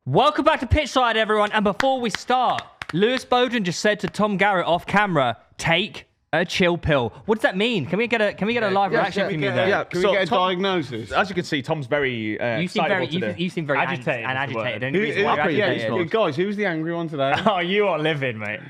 Welcome back to Pitchside, everyone. And before we start, Lewis Bowden just said to Tom Garratt off camera, take a chill pill. What does that mean? Can we get a live reaction from you there? Yeah, can we get a diagnosis? As you can see, Tom's very you seem very agitated. agitated. Guys, who's the angry one today? Oh, you are livid, mate.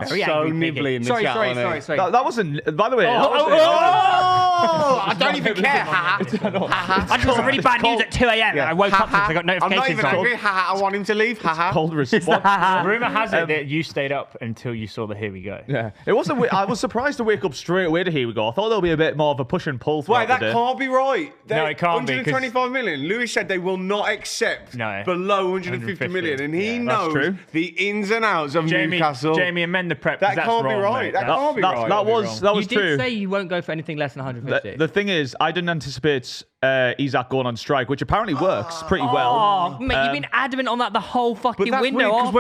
So nibbly in the chat. Sorry. That wasn't. By the way, I don't even care. I just got some really bad news at 2 a.m. I woke up because I got notifications. I'm not even angry. I want him to leave. Cold response. Rumor has it that you stayed up until you saw the Here We Go. Yeah, it wasn't. I was surprised to wake up straight away to Here We Go. I thought there'll be a bit more of a push and pull. Wait, that can't be right. No, it can't be. 125 million. Lewis said they will not accept below 150 million, and he knows the ins and outs of Newcastle. Jamie, amend the prep. That can't be right. That can't be right. That was true. You did say you won't go for anything less than 150. The thing is, I didn't anticipate ISAK going on strike, which apparently works pretty well. Oh, mate, you've been adamant on that the whole fucking window.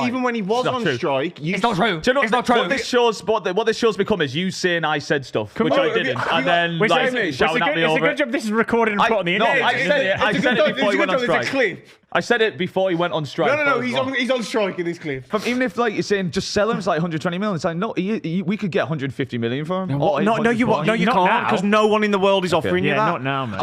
Even when he was on strike, it's not true. Do you know it's not true. What this show's become is you saying I said stuff, which I didn't, and then shouting at me over it. It's a good job this is recorded and put on the internet. I said it before he went on strike. I said it before he went on strike. No, he's on strike in this clip. Even if you're saying just sell him, it's like 120 million. It's like no, we could get 150 million for him. No, you can't, because no one in the world is offering you that. Not now, man. I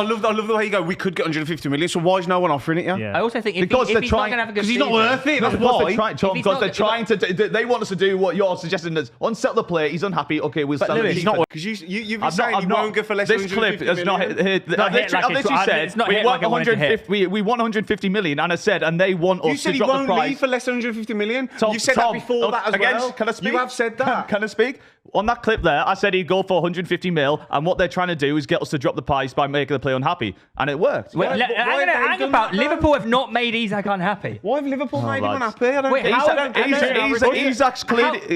love the way you go. We could get 150 million, so why is no one offering it? I also think because if he's not going to have a good season, he's not worth it. That's why. Because they're trying to. They want us to do what you're suggesting. Is unsettle the player. He's unhappy. Okay, we'll sell him. He's not because you've been saying you won't go for less than 150 million. This clip has not hit. As you said, we want 150. We want 150 million, and I said, and they want us to drop the price. You said he won't leave for less than 150 million. You've said that before that as well. Can I speak? You have said that. Can I speak? On that clip there, I said he'd go for 150 mil, and what they're trying to do is get us to drop the price by making the player unhappy, and it worked. Liverpool have not made ISAK unhappy. Why have Liverpool made him unhappy? I don't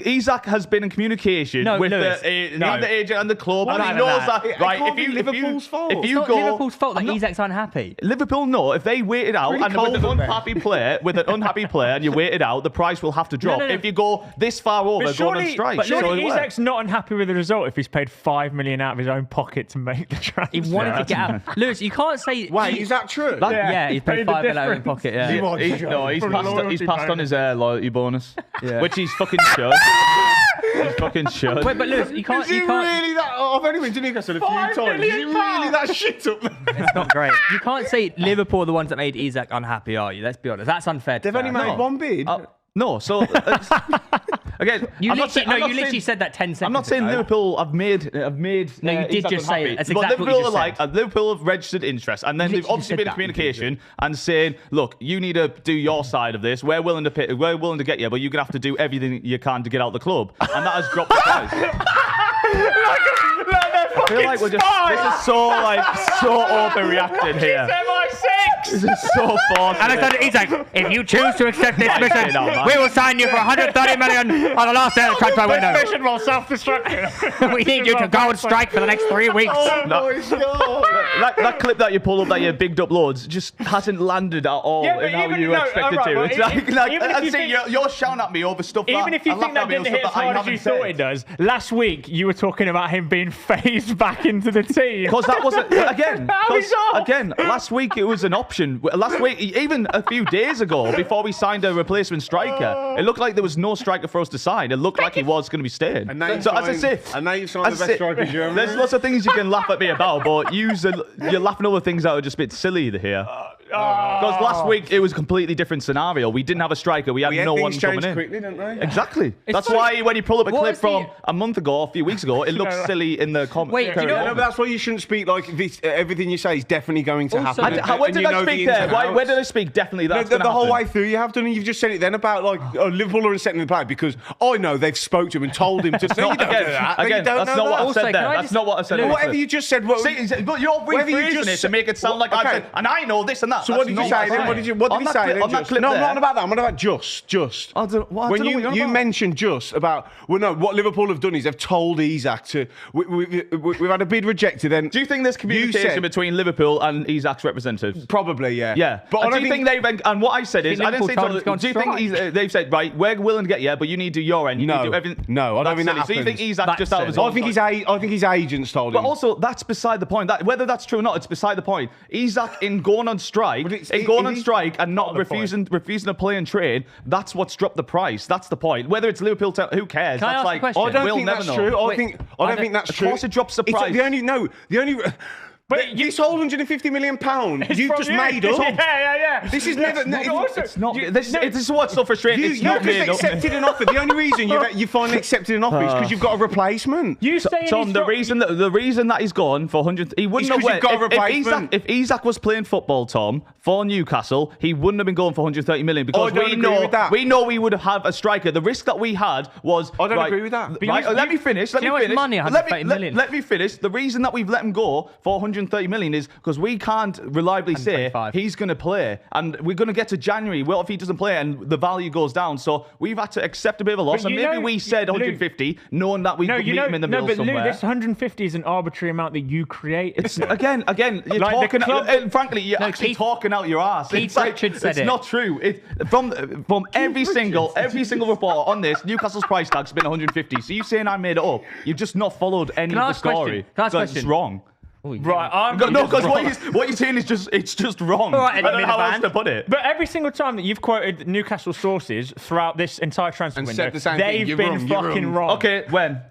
ISAK has been in communication with the agent and the club, and he knows that. Right? If Liverpool's fault. It's not Liverpool's fault that ISAK's unhappy. Liverpool, no. If they wait it out and with an unhappy player, and you wait it out, the price will have to drop. If you go this far over, going on strike. But surely ISAK's not unhappy with the result if he's paid $5 million out of his own pocket to make the transfer. He wanted to get out. Lewis, you can't say. Wait, is that true? Yeah, he's paid $5 million out of his pocket. Yeah. He's passed on his loyalty bonus, which he's fucking should. He's fucking should. Wait, but Lewis, you can't. Is he really that? I've only been to Newcastle a few times. Is he really that shit up there? It's not great. You can't say Liverpool are the ones that made ISAK unhappy, are you? Let's be honest. That's unfair. They've only made one bid. No, so again, you literally said that 10 seconds. I'm not saying Liverpool have made. No, you did just say it. That's but exactly Liverpool what you just said. Liverpool have registered interest, and then they've obviously been in communication and saying, "Look, you need to do your side of this. We're willing to pay. We're willing to get you, but you're gonna have to do everything you can to get out the club," and that has dropped the price. I feel like this is so overreacted here. This is so forced. Alexander ISAK, if you choose to accept this mission, we will sign you for 130 million on the last day of the transfer window. This mission will self-destruct. We need you to go on strike for the next 3 weeks. Oh my God. That clip that you pulled up that you bigged up loads just hasn't landed at all in how you expected to. It's you're shouting at me over stuff that even if you think that didn't hit as hard as you thought it does, last week you were talking about him being phased back into the team. Because that wasn't again. Last week it was an option. Last week, even a few days ago, before we signed a replacement striker, it looked like there was no striker for us to sign. It looked like he was going to be staying. So as I say, and now you've signed the best striker in Germany. There's lots of things you can laugh at me about, but you're laughing over things that are just a bit silly here. Because last week it was a completely different scenario. We didn't have a striker. We had no one coming in. Quickly, didn't they? Exactly. That's why when you pull up a clip from a month ago, a few weeks ago, it looks silly in the comments. Wait, do you know? No, but that's why you shouldn't speak like this. Everything you say is definitely going to happen. Where did I speak there? Where did I speak? Definitely that's going to happen. The whole way through you have done, and you've just said it then about like Liverpool are setting the play because I know they've spoke to him and told him to. No, you don't do that. Again, that's not what I said there. That's not what I said. Whatever you just said. But you're rephrasing it to make it sound like I said, and I know this and that. So what did you say? What did he say? On that clip no, I'm not about that. I'm about just. When you mentioned just about, what Liverpool have done is they've told ISAK to. We've had a bid rejected. Then do you think there's communication between Liverpool and ISAK's representatives? Probably, yeah. Yeah, but do you think they've? And what I said is, I didn't say. Do you think they've said right? We're willing to get you, but you need to do your end. You need to do everything. No, I don't think that happens. So you think ISAK just out of his own? I think his agents told him. But also, that's beside the point. Whether that's true or not, it's beside the point. ISAK in going on strike strike, going on strike and not refusing to play and train, that's what's dropped the price. That's the point. Whether it's Liverpool, who cares? Can I ask a question? I don't we'll think never that's know. true. I don't think that's true. Of course, it drops the price. The only. But this whole £150 million you've just made up. Yeah. This is never. It's not. This is what's so frustrating. You've just accepted an offer. The only reason you finally accepted an offer is because you've got a replacement. You saying Tom, the reason that he's gone for 100, he wouldn't have went. Got a replacement. If Isak was playing football, Tom, for Newcastle, he wouldn't have been going for 130 million because we know we would have a striker. The risk that we had was. I don't agree with that. Right, let me finish. Let me finish. Money, 130 million. Let me finish. The reason that we've let him go for 130 million is because we can't reliably say he's going to play, and we're going to get to January. What if he doesn't play and the value goes down? So we've had to accept a bit of a loss, and maybe we said 150, knowing that we could meet him in the middle somewhere. Lou, this 150 is an arbitrary amount that you created. It's, again, you're talking. And frankly, you're actually talking out your ass. Keith Richards said it's not true. From every single report on this, Newcastle's price tag's been 150. So you saying I made it up? You've just not followed any of the story. It's wrong. Right, because what you're saying is just wrong. Right, I don't know how else to put it. But every single time that you've quoted Newcastle sources throughout this entire transfer window, said the same thing. they've been fucking wrong. Okay, when?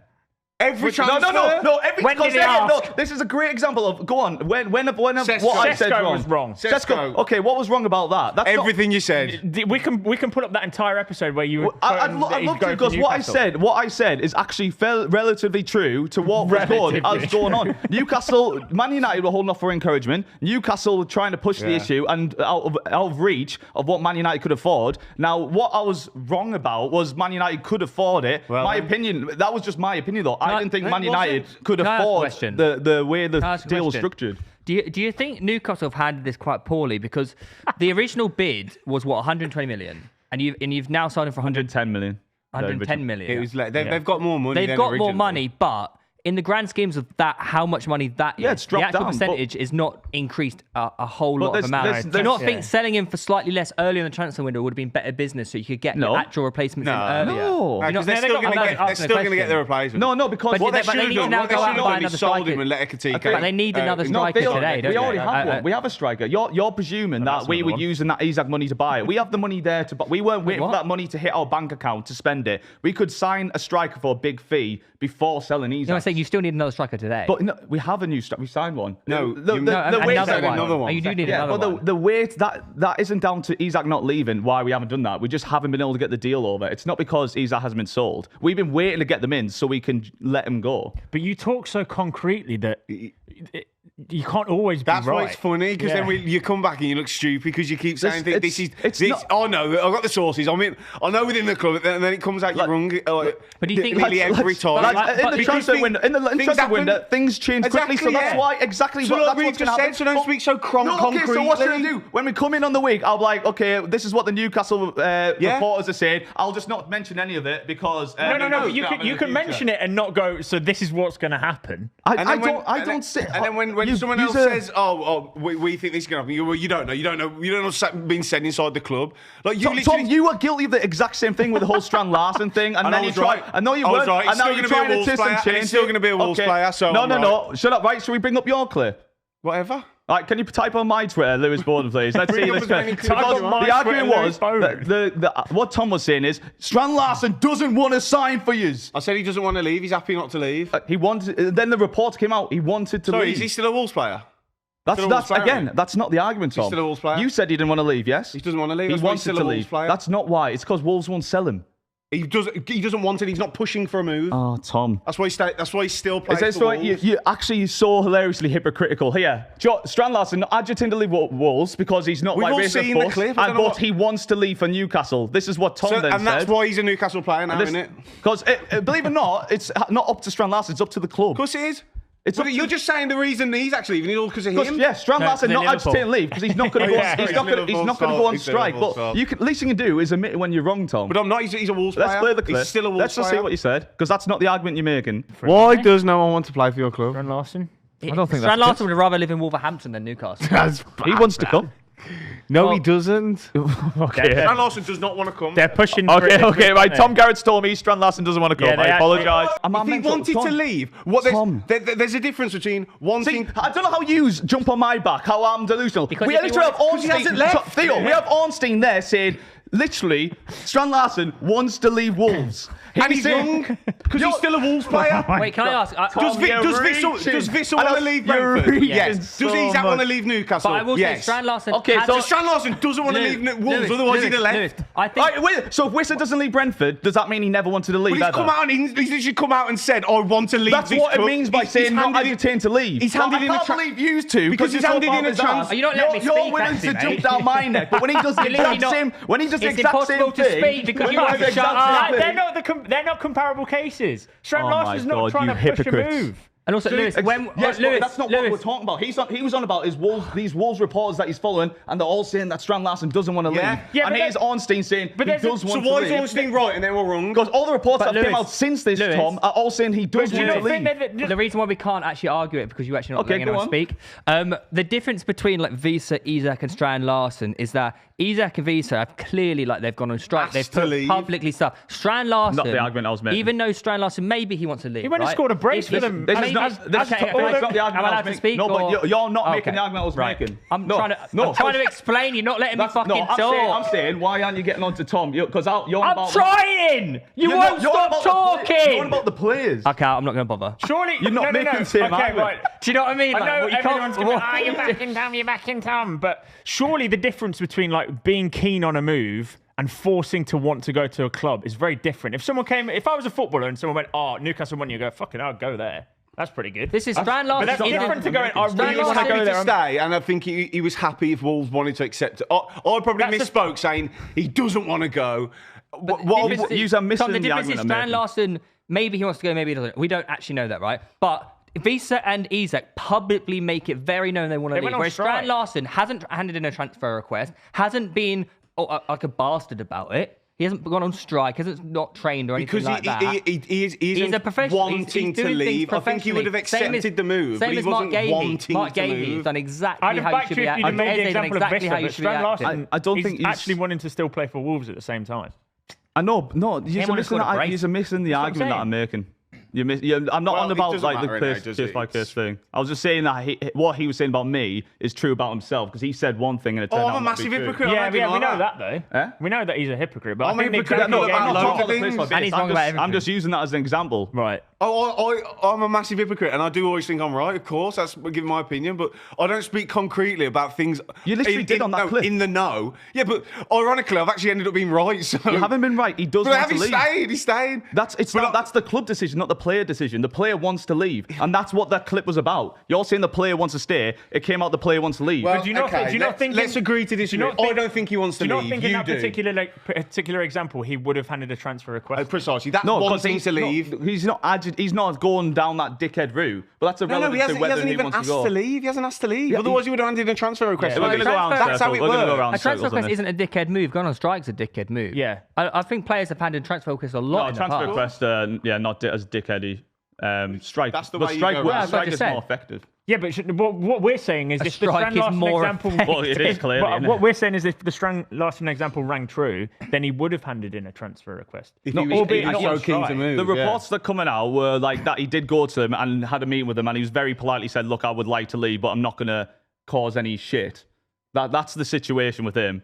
Every transfer. No. When did he ask? This is a great example of. Go on. When what I said Sesko wrong. was wrong. Sesko. Okay, what was wrong about that? That's everything you said. We can put up that entire episode where you. I'd love to, because what I said is actually relatively true to what was going on. Newcastle, Man United were holding off for encouragement. Newcastle were trying to push the issue and out of reach of what Man United could afford. Now, what I was wrong about was Man United could afford it. Well, my opinion. That was just my opinion, though. I didn't think Man United could afford the way the deal was structured. Do you think Newcastle have handled this quite poorly? Because the original bid was 120 million, and you've now signed him for 110 million. 110 million. It was they've got more money. They've got more money, but in the grand schemes of that, how much money that is, it's dropped the actual down, percentage is not increased a whole lot of amount. Do you not think selling him for slightly less earlier in the transfer window would have been better business so you could get the actual replacements in earlier? No. They're still going to get their replacement. No, because what they should have done, sold him and let Ekatike. But they need another striker today, don't we already have one. We have a striker. You're presuming that we were using that Isak money to buy it. We have the money there to buy. We weren't waiting for that money to hit our bank account to spend it. We could sign a striker for a big fee before selling Isak. No, I'm saying you still need another striker today. But no, we have a new striker. We signed one. Another one. You do need another one. But the weight that isn't down to Isak not leaving. Why we haven't done that? We just haven't been able to get the deal over. It's not because Isak hasn't been sold. We've been waiting to get them in so we can let him go. But you talk so concretely that you can't always be That's right. why it's funny, because then you come back and you look stupid because you keep saying this is. Oh no, I've got the sources. I mean, I know within the club, and then it comes out you're wrong. But do you think nearly every time? In the transfer window, things change quickly. So that's why that's what's going to happen. So don't speak so concretely. Okay, so what's going to do? When we come in on the week, I'll be like, okay, this is what the Newcastle reporters are saying. I'll just not mention any of it because no. You can mention it and not go. So this is what's going to happen. I don't say. And then when someone else says, we think this is going to happen, you don't know. You don't know what's been said inside the club. Like Tom, you were guilty of the exact same thing with the whole Strand Larsen thing, and then you tried. I know you weren't. And now you're trying to twist and change. He's still going to be a Wolves player. So no. Shut up. Right, should we bring up your clip? Whatever. Right, can you type on my Twitter, Lewis Bowden, please? Let's see this. The argument was what Tom was saying is Strand Larsen doesn't want to sign for you. I said he doesn't want to leave. He's happy not to leave. He wanted. Then the reports came out. He wanted to leave. Sorry, is he still a Wolves player? That's that's not the argument, Tom. He's still a Wolves player. You said he didn't want to leave. Yes. He doesn't want to leave. He wanted to leave. That's not why. It's because Wolves won't sell him. He doesn't want it. He's not pushing for a move. Oh, Tom. That's why he still plays for Wolves. You're actually so hilariously hypocritical here. Strand Larsen not agitating to leave Wolves because he's not like racist seen the clip. But he wants to leave for Newcastle. This is what Tom then said. And that's why he's a Newcastle player now, isn't it? Because believe it or not, it's not up to Strand Larsen. It's up to the club. Of course it is. You're just saying the reason he's actually leaving is all because of him. Yeah, Strand Larsen not agitating to leave because he's not going to go. He's not going to go on strike. But least you can do is admit when you're wrong, Tom. But I'm not. He's a Wolves player. Let's play the clip. He's still a Wolves player. Let's just see what you said because that's not the argument you're making. Why does no one want to play for your club? Strand Larsen. I don't think Strand Larsen would rather live in Wolverhampton than Newcastle. He wants to come. No, he doesn't. Okay. Strand Larsen does not want to come. They're pushing. for it, Okay, right. aren't Tom Garratt's told me Strand Larsen doesn't want to come. Yeah, they I actually- apologise. If he wanted to leave, there's a difference between See, wanting. I don't know how you jump on my back, how I'm delusional. Because We if he literally have wants- he hasn't left. Theo, we have Ornstein there saying, literally, Strand Larsen wants to leave Wolves. And he's young, because he's still a Wolves player. Wait, can I ask? Does Vissel want to leave Brentford? Yes. Does Isak want to leave Newcastle? But I will say yes. Strand Larsen. Okay, has- so Strand Larsen doesn't want to leave Wolves, otherwise he'd have left. I think. Right, wait, so if Wissa doesn't leave Brentford, does that mean he never wanted to leave But he's ever? come out and he's literally come out and said, "I want to leave." That's this what it club." means by He's saying not handed in- agitating to leave. He's Well, handed in I a can't tra- believe you two because he's you're so handed in far a bizarre. trans- Are you not letting me You're speak, willing actually, to jump mate? down my neck, but when he does the You're literally exact same, when he does the It's exact same impossible to thing, speak because when you he have does to the shut exact up. same they're not comparable cases. Strand Oh my Larsen's not God, trying you to push a hypocrites. move. And also, Lewis, when Yes, but Lewis, that's not what we're talking about. He was on about his these Wolves reporters that he's following, and they're all saying that Strand Larsen doesn't want to leave. Yeah, And but here's Ornstein saying he does So want why to is leave. Ornstein right and they're all wrong? Because all the reports But that came Lewis, out since this, Lewis, Tom, are all saying he does Do you want not to think leave. that the reason why we can't actually argue it because you actually not Okay, letting go anyone on. speak. The difference between like Visa, Isak, and Strand Larsen is that Isak and Visa have clearly they've gone on strike. Asked They've to put leave. publicly stuff. Strand Larsen, Not the argument I was making. even though Strand Larsen maybe he wants to leave. He went and right? scored a brace If- for them. This is maybe- not, this is okay, not the argument am I I allowed was to making. speak? No, or- but you're not making Okay, the argument I was right. making. I'm No, trying no. to explain. You're not letting me fucking I'm talk. saying, why aren't you getting on to Tom? Because you're I'm about trying. You You're won't not- you're stop about the play- talking. You're on about the players. Okay, I'm not going to bother. Surely You're not making the same Okay, argument. right. Do you know what I mean? I Like, know what you everyone's can't. going to you're back in Tom, you're back in Tom. But surely the difference between like being keen on a move and forcing to want to go to a club is very different. If I was a footballer and someone went, "Oh, Newcastle want you," go, "Fucking, I'll go there." That's pretty good. This is Strand Larsen. But that's different to going, "I He really was want to happy go to there." stay, and I think he was happy if Wolves wanted to accept it. I probably That's misspoke saying he doesn't want to go. But What- the difference is- Yous are missing Tom, the the difference is argument I'm Strand making. Larsen, maybe he wants to go, maybe he doesn't. We don't actually know that, right? But Visa and Isak publicly make it very known they want to They leave. went on Whereas strike. Strand Larsen hasn't handed in a transfer request, hasn't been like a bastard about it. He hasn't gone on strike, hasn't not trained or anything because like that. he He's isn't a professional. wanting He's to doing things leave. I think he would have professionally. accepted the move, but Same he as Mark wasn't Gahey. wanting Mark to Gahey has move. done I'd exactly have how you backed should you be if you'd acting. have made the He's done example of exactly Bishop, how you but should be Strand acting. Larsen, I don't he's think he's- actually wanting to still play for Wolves at the same time. I know, no, wanna score a brace. you're missing the what I'm argument that saying. I'm making. I'm not Well, on it about doesn't like the matter anyway, case does case it? by case thing. I was just saying that what he was saying about me is true about himself because he said one thing and it turned Oh, out I'm a not to be massive true. hypocrite. Yeah, I we didn't know that. that though. Eh? We know that he's a hypocrite. But I'm I a think the hypocrite example about you gave loads me- of Not place things. by And base. he's wrong about everything. I'm just using that as an example. Right. I'm a massive hypocrite, and I do always think I'm right. Of course, that's giving my opinion, but I don't speak concretely about things. You literally did on that clip. in the know. Yeah, but ironically, I've actually ended up being right. So You haven't been right. He does But want to have he leave. stayed? He's stayed. That's the club decision, not the player decision. The player wants to leave, and that's what that clip was about. You're saying the player wants to stay. It came out the player wants to leave. Well, do you not think? Let's agree to disagree. I don't think he wants to Do you leave. not think in You that do. particular example he would have handed a transfer request? Precisely. That's no, wanting he's to leave. He's not going down that dickhead route. But that's No, irrelevant he to hasn't, whether he hasn't he even wants asked to go. to leave. He hasn't asked to leave. Yeah, Otherwise, he would have handed a transfer request. Yeah. We're going to go around Transfer- circles. That's how it We're going to go works. around A transfer circles on request this. isn't a dickhead move. Going on strike's a dickhead move. Yeah. I think players have handed transfer requests a lot No, in the transfer past. request, not as dickheady. Strike. That's the but way you strike, go works. around. That's what I Strike just is said. more effective. Yeah, but what we're saying is if the strike Strand is Larsen more example, Well, it is clearly, But isn't what it? we're saying is if the Strand Larsen example rang true, then he would have handed in a transfer request. If Not- he was albeit not so on keen to strike. move. The reports that are coming out were like that he did go to them and had a meeting with them, and he was very politely said, "Look, I would like to leave, but I'm not going to cause any shit." That's the situation with him.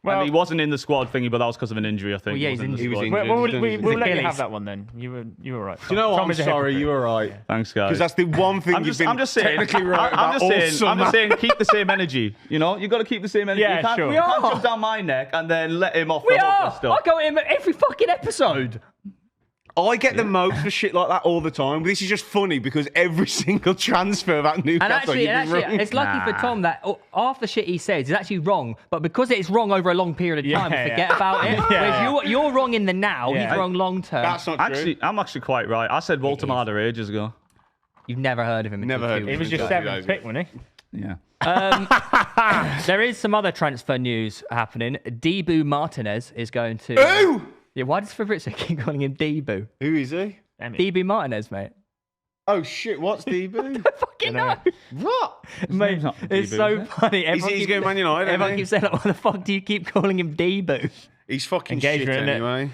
Well, and he wasn't in the squad thingy, but that was because of an injury, I think. Well, yeah, he's wasn't in the injured. squad. He was we'll let you Achilles. have that one then. You were right. Do you know what? Tom I'm is a sorry. hypocrite. You were right. Thanks, guys. Because that's the one thing I'm you've just, been I'm just saying. technically right about I'm just all saying. I'm summer. just saying. Keep the same energy. You know, you got to keep the same energy. Yeah, you can't, sure. you can't jump down my neck and then let him off We the hook are. and stuff. I go at him every fucking episode. I get the most for shit like that all the time. But this is just funny because every single transfer about Newcastle, And you've actually, been wrong. it's lucky for Tom that half the shit he says is actually wrong, but because it's wrong over a long period of time, we Yeah, forget yeah. about it. Whereas you're wrong in the now, Yeah. he's wrong long term. That's not true. Actually, I'm actually quite right. I said Walter Marder ages ago. You've never heard of him. Never until heard two of He him. weeks was just ago. seventh pick, wasn't he? Yeah. There is some other transfer news happening. Debu Martinez is going to. Who? Yeah, why does Fabrizio keep calling him Debu? Who is he? Debu Martinez, mate. Oh shit! What's Debo? Fucking no. What? Mate, not it's Debo, so is it? funny. He's going Man United. Everyone Isn't keeps saying, like, why the fuck do you keep calling him Debo? He's fucking Engagement, shit innit? anyway.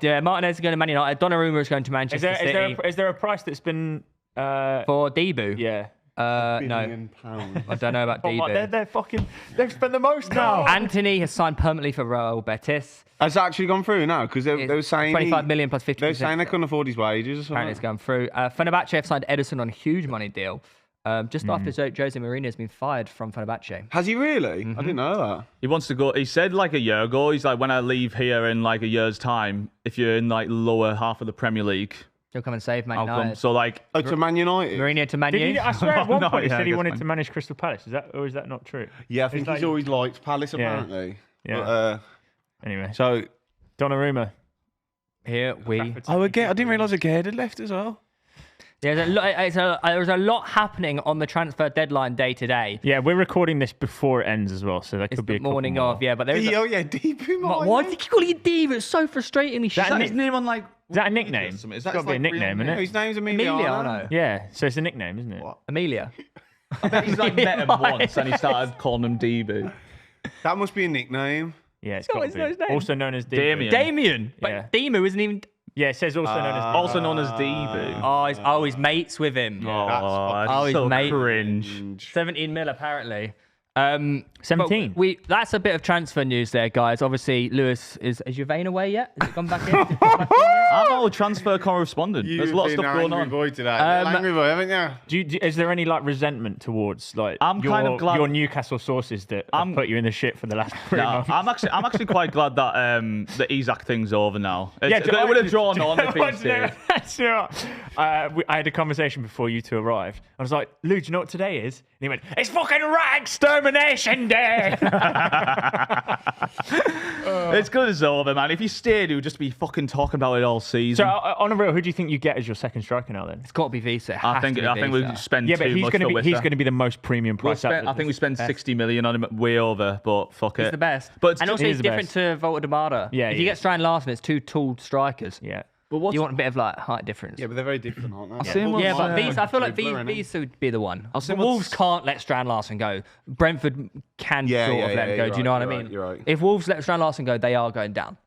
Yeah, Martinez is going to Man United. Donnarumma is going to Manchester City. Is there a price that's been For Debo? Yeah. No. £1 billion. I don't know about Oh, my, Debo. they've spent the most now. Anthony has signed permanently for Real Betis. Has that actually gone through now? Because they were saying 25 million plus 50%. They were saying they couldn't afford his wages or something. Apparently it's gone through. Fenerbahce have signed Edison on a huge money deal. Just after Jose Mourinho has been fired from Fenerbahce. Has he really? I didn't know that. He wants to go. He said like a year ago. He's like, when I leave here in like a year's time, if you're in like lower half of the Premier League, He'll come and save Man I'll come. United. So like, Oh, to Man United? Mourinho to Man Did U. he, I swear at one No, point he yeah, said I he guess wanted fine. to manage Crystal Palace. Is that not true? Yeah, I think Is he's that- always liked Palace, Yeah. apparently. Yeah. But, Anyway, so, Donnarumma. Here we. I didn't realise Garratt had left as well. There's a lot happening on the transfer deadline day today. Yeah, we're recording this before it ends as well, so there It's could be the a couple morning more. of, yeah, but there's. Oh, yeah, Debo. Why do you keep calling it Diva? It's so frustratingly is that shit. his name on like? Is that a nickname? Is It's that got to be a his, like, real nickname, name? isn't No, it? his name's Amelia, Emiliano. I know. Yeah, so it's a nickname, isn't it? What? Amelia. I bet he's like met him once and he started calling him Debo. That must be a nickname. Yeah, it's No, got it's to not be. his name. Also known as Damien. Damien. But Yeah. Demo isn't even. Yeah, it says also known as. Also known as Debo. He's mates with him. Oh, he's so mate. cringe. 17 mil apparently. 17. That's a bit of transfer news there, guys. Obviously, Lewis is your vein away yet? Has it gone back in? Has it gone back in yet? I'm our transfer correspondent. There's a lot of stuff going on. Boy today. Angry boy, haven't you? Is there any like resentment towards like I'm kind of glad- your Newcastle sources that have put you in the shit for the last 3 No, months? I'm actually quite glad that the ISAK thing's over now. It I- would have drawn on if Do you he know- stayed. do you know what? I had a conversation before you two arrived. I was like, Lou, do you know what today is? And he went, it's fucking rat extermination day. It's good as over, man. If he stayed, he would just be fucking talking about it all season. So on a real, who do you think you get as your second striker now then? It's got to be Visa. It I has think to be we Visa. spend Yeah, but too he's much going to for be Wissa. the most premium price. I think we spent 60 million on him, way over. But fuck it, He's the best. But it's and also, he it's is the different best. to Volta Demara. Yeah, If he you get is. Strand Larson, it's two tall strikers. Yeah. but what's You want a bit of like height difference. Yeah, but they're very different, aren't they? seen one- Yeah, but Yeah. Visa, I feel like Dribbler, innit? Visa would be the one. I'll say But what's- Wolves can't let Strand Larson go. Brentford can Yeah, sort yeah, of let yeah, him go. you're Do you know right, what I you're mean? right, you're right. If Wolves let Strand Larson go, they are going down.